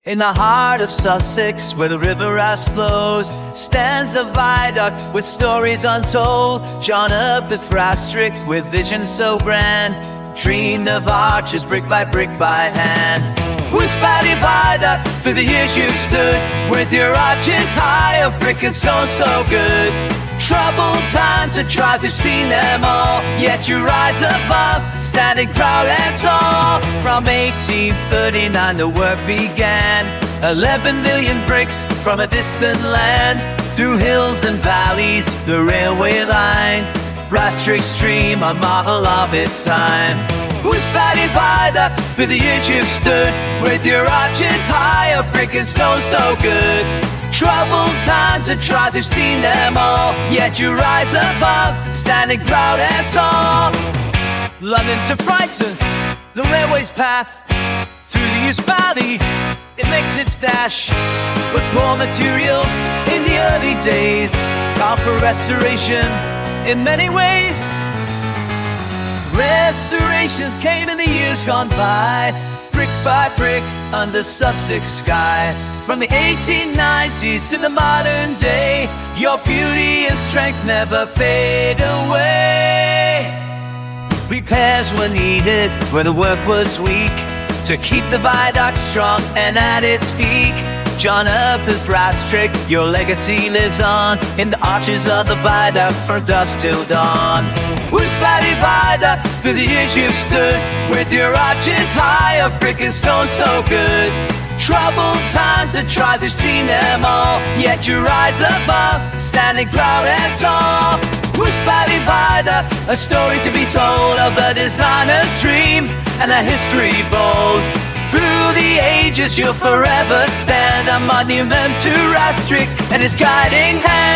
In the heart of Sussex, where the River Ouse flows, stands a viaduct with stories untold. John up at Frastrick with vision so grand, dreamed of arches brick by hand. Ouse Valley Viaduct, for the years you've stood, with your arches high of brick and stone so good. Troubled times and trials, you've seen them all, yet you rise above, standing proud and tall. From 1839 the work began, 11 million bricks from a distant land. Through hills and valleys, the railway line, Frastrick stream, a model of its time. Ouse Valley Viaduct, for the years you've stood, with your arches high of brick and stone so good. Troubled times and trials, you've seen them all, yet you rise above, standing proud and tall. London to Brighton, the railway's path, through the Ouse Valley, it makes its dash. With poor materials in the early days, called for restoration in many ways. Restorations came in the years gone by, brick by brick under Sussex sky. From the 1890s to the modern day, your beauty and strength never fade away. Repairs were needed where the work was weak, to keep the viaduct strong and at its peak. John up at Frastrick, your legacy lives on, in the arches of the viaduct from dusk till dawn. Ouse Valley Viaduct, for the years you've stood, with your arches high of brick and stone so good. Troubled times and trials, you've seen them all, yet you rise above, standing proud and tall. Ouse Valley Viaduct, a story to be told of a designer's dream and a history bold. Through the ages you'll forever stand, a monument to Frastrick and his guiding hand.